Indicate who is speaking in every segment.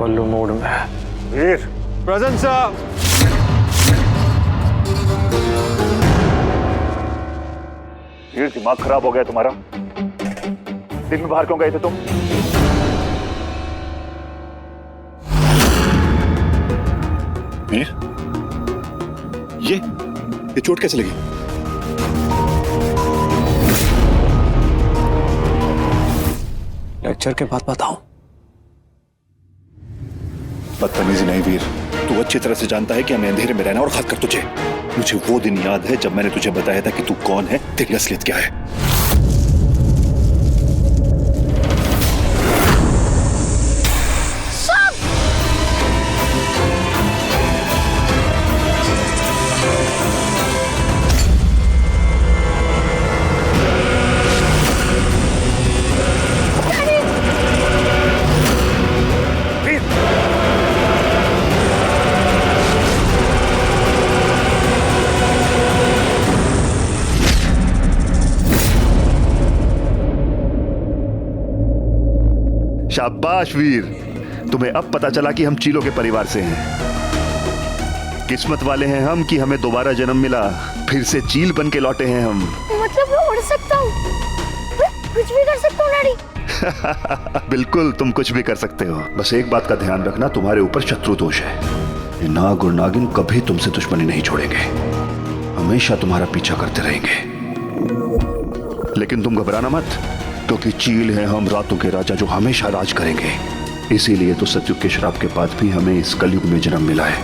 Speaker 1: बल्लू mode में है।
Speaker 2: वीर
Speaker 1: present sir.
Speaker 2: वीर दिमाग खराब हो गया तुम्हारा? दिन में बाहर क्यों गए थे तुम?
Speaker 3: वीर, ये चोट कैसे लगी?
Speaker 1: लेक्चर के बाद बताऊं?
Speaker 3: बदतमीजी नहीं वीर, तू अच्छी तरह से जानता है कि हमें अंधेरे में रहना, और खासकर तुझे। मुझे वो दिन याद है जब मैंने तुझे बताया था कि तू कौन है, तेरी असलियत क्या है। शाबाश वीर, तुम्हें अब पता चला कि हम चीलों के परिवार से हैं। किस्मत वाले हैं हम कि हमें दोबारा जन्म मिला, फिर से चील बन के लौटे हैं हम।
Speaker 4: मतलब मैं उड़ सकता हूँ, कुछ भी कर सकता हूँ डैडी?
Speaker 3: बिल्कुल, तुम कुछ भी कर सकते हो। बस एक बात का ध्यान रखना, तुम्हारे ऊपर शत्रु दोष है। ये नाग और नागिन कभी तुमसे दुश्मनी नहीं छोड़ेंगे, हमेशा तुम्हारा पीछा करते रहेंगे। लेकिन तुम घबराना मत, क्योंकि चील हैं हम, रातों के राजा जो हमेशा राज करेंगे। इसीलिए तो सतयुग के श्राप के बाद भी हमें इस कलयुग में जन्म मिला है।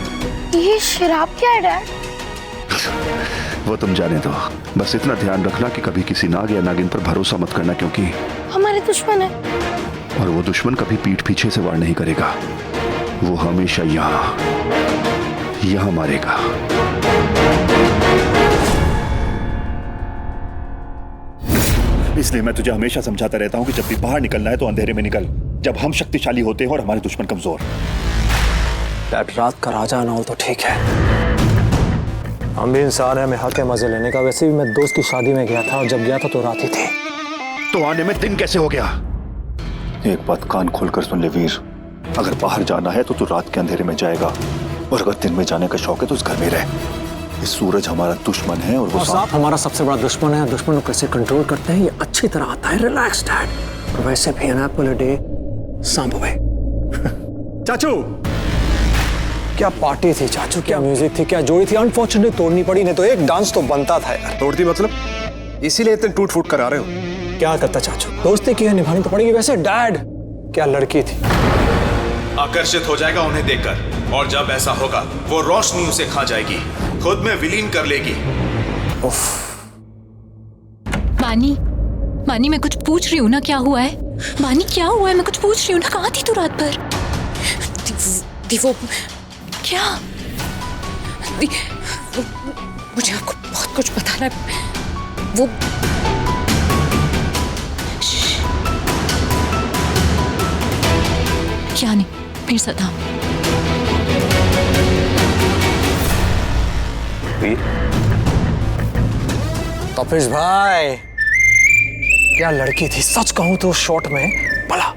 Speaker 4: ये श्राप क्या है डैड?
Speaker 3: वो तुम जाने दो, बस इतना ध्यान रखना कि कभी किसी नाग या नागिन पर भरोसा मत करना, क्योंकि
Speaker 4: हमारे दुश्मन है।
Speaker 3: और वो दुश्मन कभी पीठ पीछे से वार नहीं करेगा, वो हमेशा यहाँ मारेगा। इसलिए मैं तुझे हमेशा समझाता रहता हूँ कि जब भी बाहर निकलना है तो अंधेरे में निकल, जब हम शक्तिशाली होते हैं और हमारे दुश्मन कमजोर।
Speaker 1: डैड, रात का राजा ना हो तो ठीक है, हम भी इंसान हैं, हमें हक है मजे लेने का। वैसे भी मैं दोस्त की शादी में गया था, और जब गया था तो रात ही थी।
Speaker 3: तो आने में दिन कैसे हो गया? एक बात कान खोलकर सुन ले वीर, अगर बाहर जाना है तो तू रात के अंधेरे में जाएगा, और अगर दिन में जाने का शौक है तो उस घर में रह। ये सूरज हमारा दुश्मन है और वो
Speaker 1: सांप हमारा सबसे बड़ा दुश्मन है। दुश्मन को कैसे कंट्रोल करते हैं ये अच्छी तरह आता है। Relax dad. और वैसे भी एन एपल अ डे सांप हुए। चाचू, क्या पार्टी थी चाचू, क्या म्यूजिक थी, क्या जोड़ी थी। अनफॉर्चुनेटली तोड़नी पड़ी, नहीं तो एक डांस तो बनता था यार।
Speaker 5: तोड़ती मतलब? इसीलिए इतने टूट फूट करा रहे हो?
Speaker 1: क्या करता चाचू, दोस्ती की है, निभानी तो पड़ेगी। वैसे डैड, क्या लड़की थी।
Speaker 6: आकर्षित हो जाएगा उन्हें देखकर, और जब ऐसा होगा वो रोशनी उसे खा जाएगी, खुद में विलीन कर लेगी।
Speaker 7: मानी मैं कुछ पूछ रही हूँ ना, क्या हुआ है? मानी क्या हुआ है, मैं कुछ पूछ रही हूँ ना। कहाँ थी तू रात भर?
Speaker 8: वो
Speaker 7: क्या?
Speaker 8: मुझे आपको बहुत कुछ बताना है। वो
Speaker 7: क्या नहीं, फिर सदा
Speaker 1: तपेश भाई, क्या लड़की थी। सच कहूं तो शॉर्ट में बला।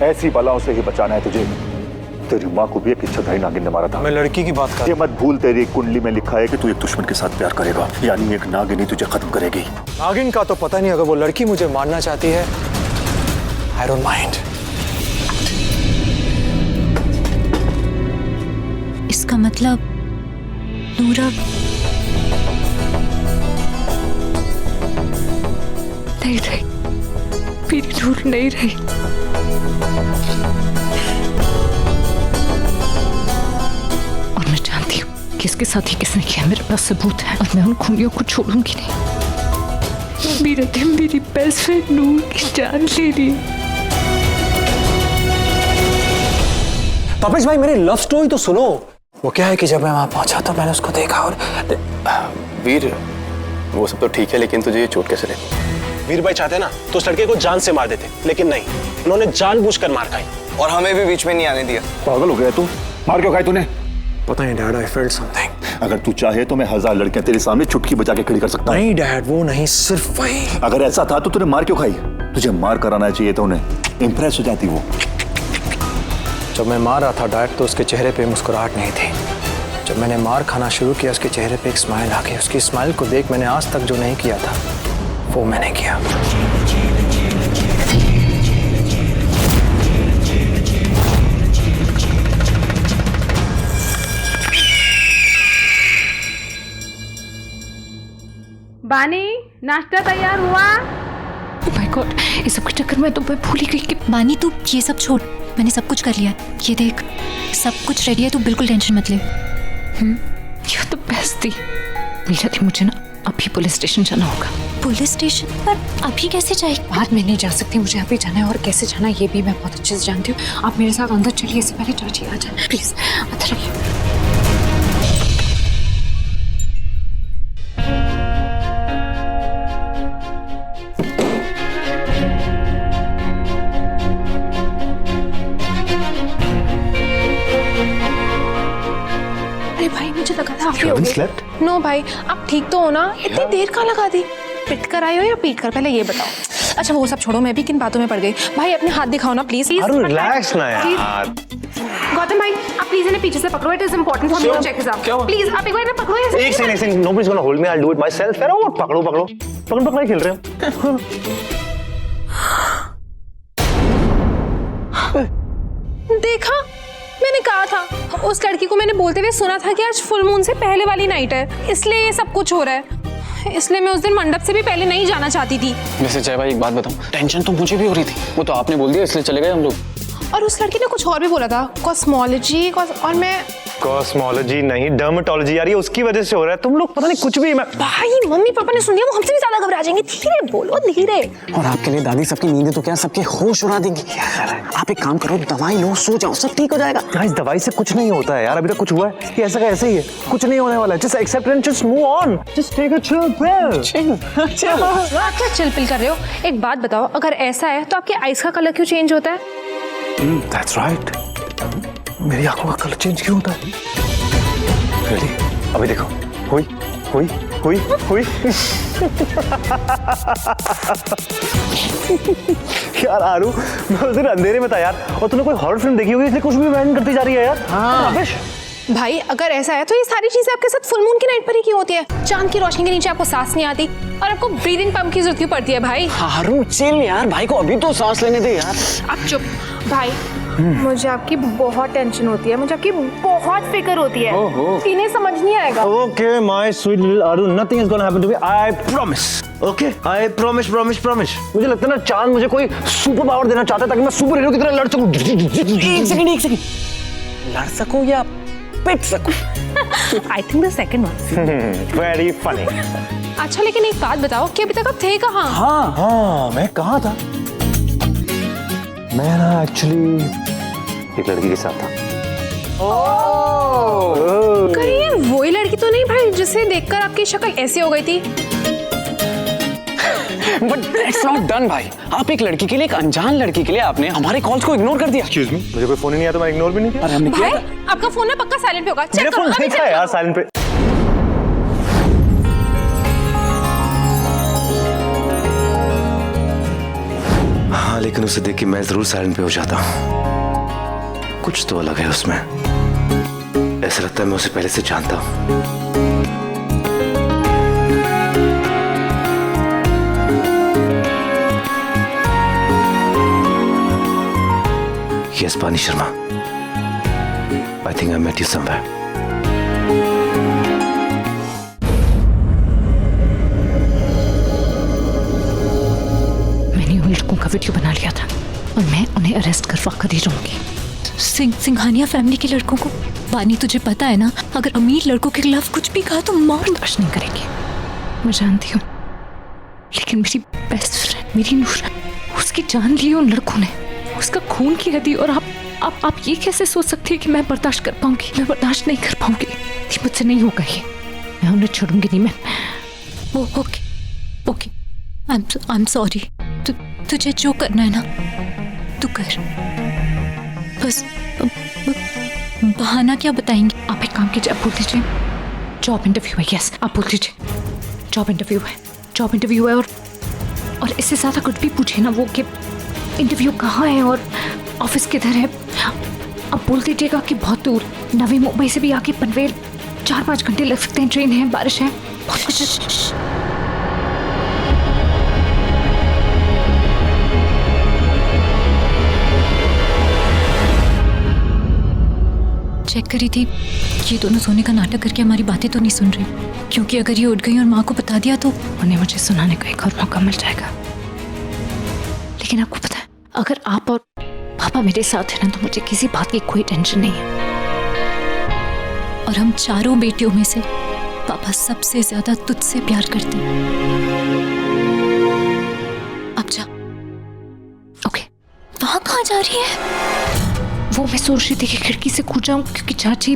Speaker 2: ऐसी बलाओं से ही बचाना है तुझे। तेरी माँ को भी एक इच्छाधारी नागिन ने मारा था।
Speaker 1: मैं लड़की की बात कर।
Speaker 2: ये मत भूल, तेरी कुंडली में लिखा है कि तू एक दुश्मन के साथ प्यार करेगा, यानी एक नागिन ही तुझे खत्म करेगी।
Speaker 1: नागिन का तो पता नहीं, अगर वो लड़की मुझे मारना चाहती है, आई डोंट माइंड।
Speaker 7: इसका मतलब नूरा नहीं रही, मेरी नूर नहीं रही। और मैं जानती हूँ किसके साथ ही किसने किया। मेरे पास सबूत है, और मैं उन खूनियों को छोड़ूंगी नहीं। मेरा दिन मेरी बेस्ट फ्रेंड नूर की जान ले रही है।
Speaker 1: तपेश भाई, मेरी लव स्टोरी तो सुनो। वो क्या है कि जब मैं वहां पहुंचा तो मैंने उसको देखा, और
Speaker 5: वीर, वो सब तो ठीक है, लेकिन तुझे ये चोट कैसे लगी? वीर भाई चाहते ना तो उस लड़के को जान से मार देते, लेकिन नहीं, उन्होंने जानबूझकर मार खाई,
Speaker 9: और हमें भी बीच में नहीं आने दिया।
Speaker 2: पागल हो गया तू? मार क्यों खाई तूने?
Speaker 1: पता नहीं डैड, आई फेल्ट समथिंग।
Speaker 3: अगर तू चाहे तो मैं 1000 लड़कियां तेरे सामने चुटकी बजा के खड़ी कर सकता हूं।
Speaker 1: नहीं डैड, वो नहीं, सिर्फ वही।
Speaker 3: अगर ऐसा था तो तूने मार क्यों खाई? तुझे मार कराना चाहिए था उन्हें, इंप्रेस हो जाती वो।
Speaker 1: जब मैं मार रहा था डायरेक्ट तो उसके चेहरे पे मुस्कुराहट नहीं थी। जब मैंने मार खाना शुरू किया उसके चेहरे पे एक स्माइल आ गई। उसकी स्माइल को देख मैंने आज तक जो नहीं किया था वो मैंने किया।
Speaker 10: बानी, नाश्ता तैयार हुआ?
Speaker 7: ओह माय गॉड, इस सब के चक्कर में तो मैं भूल ही गई कि
Speaker 8: बानी तू ये सब छोड़, मैंने सब कुछ कर लिया। ये देख सब कुछ रेडी है, तू बिल्कुल टेंशन मत ले।
Speaker 7: ये तो बेस्ट थी। मीरा थी, मुझे ना अभी पुलिस स्टेशन जाना होगा।
Speaker 8: पुलिस स्टेशन पर अभी कैसे जाए?
Speaker 10: बाहर मैं नहीं जा सकती, मुझे अभी जाना है और कैसे जाना है ये भी मैं बहुत अच्छे से जानती हूँ। आप मेरे साथ अंदर चलिए, इससे पहले चाची आ जाए प्लीज। अंदर रहिए। भाई मुझे लगा था आप ही होगे। नो भाई, आप ठीक तो हो ना? इतनी देर कहाँ लगा दी? पिट कर आई हो या पीट कर, पहले ये बताओ। अच्छा वो सब छोड़ो, मैं भी किन बातों में पड़ गई। भाई अपने हाथ दिखाओ ना प्लीज।
Speaker 5: रिलैक्स ना यार।
Speaker 10: गौतम भाई आप प्लीज इन्हें पीछे से पकड़ो, it is important for me to check this out. Please आप एक बार इन्हें पकड़ो।
Speaker 5: एक second, nobody's gonna hold me, I will do it myself. यार वो पकड़ो खेल रहे हो।
Speaker 10: देखा, मैंने कहा था। उस लड़की को मैंने बोलते हुए सुना था कि आज फुल मून से पहले वाली नाइट है, इसलिए ये सब कुछ हो रहा है। इसलिए मैं उस दिन मंडप से भी पहले नहीं जाना चाहती थी।
Speaker 11: वैसे जय भाई एक बात बताऊं, टेंशन तो मुझे भी हो रही थी। वो तो आपने बोल दिया इसलिए चले गए हम लोग।
Speaker 10: और उस लड़की ने कुछ और भी बोला था, कॉस्मोलॉजी और मैं
Speaker 5: कॉस्मोलॉजी नहीं, डर्मेटोलॉजी। यार ये उसकी वजह से हो रहा है, तुम लोग पता नहीं कुछ भी।
Speaker 10: भाई मम्मी पापा ने सुन लिया, वो हमसे भी ज्यादा घबरा जाएंगे। धीरे बोलो, धीरे।
Speaker 11: और आपके लिए दादी सबकी नींदें तो क्या सबके होश उड़ा देंगी। आप एक काम करो, दवाई लो, सो जाओ, सब ठीक हो जाएगा।
Speaker 5: गाइस दवाई से कुछ नहीं होता है यार, अभी तक कुछ हुआ है? ये ऐसा का ऐसे ही है, कुछ नहीं होने वाला है। Just accept and just move on, just take a chill pill.
Speaker 10: आप क्या चिल पिल कर रहे हो? एक बात बताओ, अगर ऐसा है तो आपकी आईज का कलर क्यों चेंज होता है?
Speaker 5: That's right. मेरी आंखों का कलर चेंज क्यों होता है? Really? अभी देखो, हुई। यार आरू, मैं उस दिन अंधेरे में था यार, और तूने कोई हॉरर फिल्म देखी होगी इसलिए कुछ भी इमेजिन करती जा रही है यार। हाँ।
Speaker 10: भाई अगर ऐसा है तो ये सारी चीजें आपके साथ फुल मून की नाइट पर ही क्यों होती है? चांद की रोशनी के नीचे आपको सांस नहीं आती और आपको ब्रीदिंग पंप की जरूरत क्यों पड़ती है भाई?
Speaker 11: हारू चिल यार, भाई को अभी तो सांस लेने दे यार।
Speaker 10: आप चुप। भाई मुझे आपकी बहुत टेंशन होती है, मुझे आपकी बहुत फिक्र होती है। इन्हें समझ नहीं आएगा।
Speaker 5: Okay, my sweet little Aru, nothing is gonna happen to me. I promise. Okay, I promise. मुझे लगता है ना चांद मुझे कोई सुपर पावर देना चाहता है ताकि मैं सुपर हीरो की तरह लड़ सकूं।
Speaker 11: एक सेकंड, लड़ सकूं या पिट सकूं?
Speaker 10: I think the second one.
Speaker 5: Very funny.
Speaker 10: अच्छा लेकिन एक बात बताओ कि अभी तक आप थे कहाँ?
Speaker 5: हाँ, मैं कहाँ था? मैं ना एक्चुअली एक लड़की के साथ था।
Speaker 10: कहीं ये वही लड़की तो नहीं भाई जिसे देखकर आपकी शक्ल ऐसी हो गई थी?
Speaker 11: But that's not done भाई। आप एक लड़की के लिए, एक अनजान लड़की के लिए आपने हमारे कॉल्स को इग्नोर कर दिया।
Speaker 5: Excuse me, मुझे कोई फोन ही नहीं आया तो मैं इग्नोर भी नहीं किया।
Speaker 11: अरे हमने किया था।
Speaker 10: आपका फोन ना पक्का साइलेंट पे होगा।
Speaker 5: मेरा फोन नहीं था यार साइलेंट पे। हाँ लेकिन उसे देख के मैं जरूर साइलेंट पे हो जाता हूँ। कुछ तो अलग है उसमें। ऐसा लगता है मैं उसे पहले से जानता हूँ। Yes, Pani Sharma. I think I met you somewhere.
Speaker 7: मैंने उन लड़कों का वीडियो बना लिया था और मैं उन्हें अरेस्ट करवा कर ही रहूंगी।
Speaker 8: सिंघानिया फैमिली के लड़कों को। बानी तुझे पता है ना, अगर अमीर लड़कों के खिलाफ कुछ भी कहा तो मार
Speaker 7: बर्दाश्त नहीं करेंगे। मैं जानती हूँ, लेकिन मेरी बेस्ट फ्रेंड, मेरी नूर, उसकी जान ली उन लड़कों ने, उसका खून किया दी। और आप ये कैसे सोच सकती हैं कि मैं बर्दाश्त कर पाऊंगी? मैं बर्दाश्त नहीं कर पाऊंगी। ये मुझसे नहीं होगा, ये मैं उन्हें छोड़ूंगी नहीं। मैं
Speaker 8: ओके आई एम सॉरी। तुझे जो करना है ना तू कर, बस बहाना क्या बताएंगे?
Speaker 7: आप एक काम कीजिए, आप बोल दीजिए जॉब इंटरव्यू है। यस, आप बोल दीजिए जॉब इंटरव्यू है और इससे ज्यादा कुछ भी पूछे ना वो कि इंटरव्यू कहाँ है और ऑफिस किधर है। अब बोल दीजिएगा कि बहुत दूर नवी मुंबई से भी आके पनवेल 4-5 घंटे लग सकते हैं, ट्रेन है, बारिश है, बहुत कुछ है।
Speaker 8: चेक करी थी ये दोनों सोने का नाटक करके हमारी बातें तो नहीं सुन रही, क्योंकि अगर ये उठ गई और माँ को बता दिया तो
Speaker 7: उन्हें मुझे सुनाने का एक और मौका मिल जाएगा। लेकिन आपको पता है, अगर आप और पापा मेरे साथ हैं ना तो मुझे किसी बात की कोई टेंशन नहीं है।
Speaker 8: और हम चारों बेटियों में से पापा सबसे ज्यादा तुझसे प्यार करते हैं। अब जा।
Speaker 7: ओके।
Speaker 8: वहां कहाँ जा रही है?
Speaker 7: वो मैं सोच रही थी कि खिड़की से कूद जाऊं, क्योंकि चाची।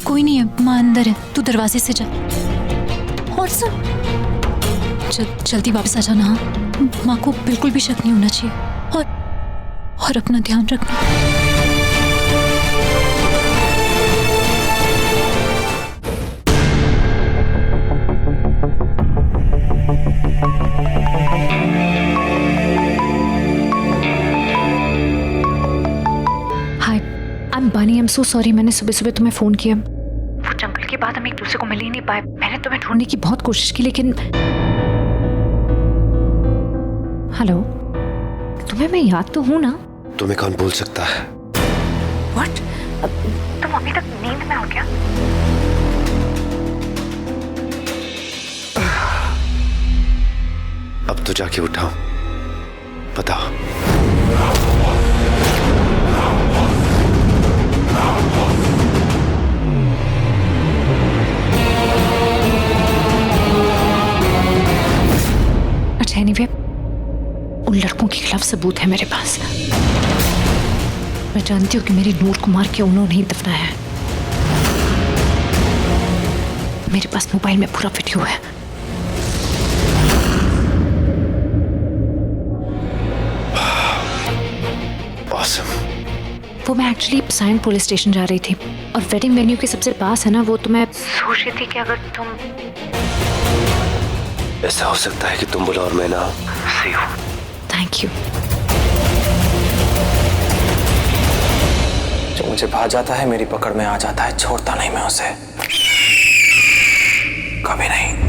Speaker 8: कोई नहीं है, माँ अंदर है, तू दरवाजे से जा। और सुन, जल्दी वापस आ जाना। माँ को बिल्कुल भी शक नहीं होना चाहिए। और अपना ध्यान रखना।
Speaker 7: हाय, आई एम बानी, आई एम सो सॉरी। मैंने सुबह सुबह तुम्हें फोन किया। वो जंगल के बाद हम एक दूसरे को मिल ही नहीं पाए। मैंने तुम्हें ढूंढने की बहुत कोशिश की, लेकिन हेलो, तुम्हें मैं याद तो हूं ना?
Speaker 3: तुम्हें कौन भूल सकता है?
Speaker 7: What? तुम अभी तक नींद में हो क्या?
Speaker 3: अब तो जाके उठाओ, बताओ।
Speaker 7: अच्छा, एनीवे, उन लड़कों के खिलाफ सबूत है मेरे पास। मैं जानती हूँ कि मेरी नूर कुमार के उन्होंने ही दफनाया है। मेरे पास मोबाइल में पूरा वीडियो है।
Speaker 3: Awesome.
Speaker 7: वो मैं एक्चुअली साइन पुलिस स्टेशन जा रही थी, और वेडिंग वेन्यू के सबसे पास है ना वो, तो मैं सोच रही थी कि अगर तुम।
Speaker 3: ऐसा हो सकता है कि तुम बोलो और मैं ना।
Speaker 7: Thank you.
Speaker 11: जो मुझे भा जाता है मेरी पकड़ में आ जाता है, छोड़ता नहीं मैं उसे कभी नहीं।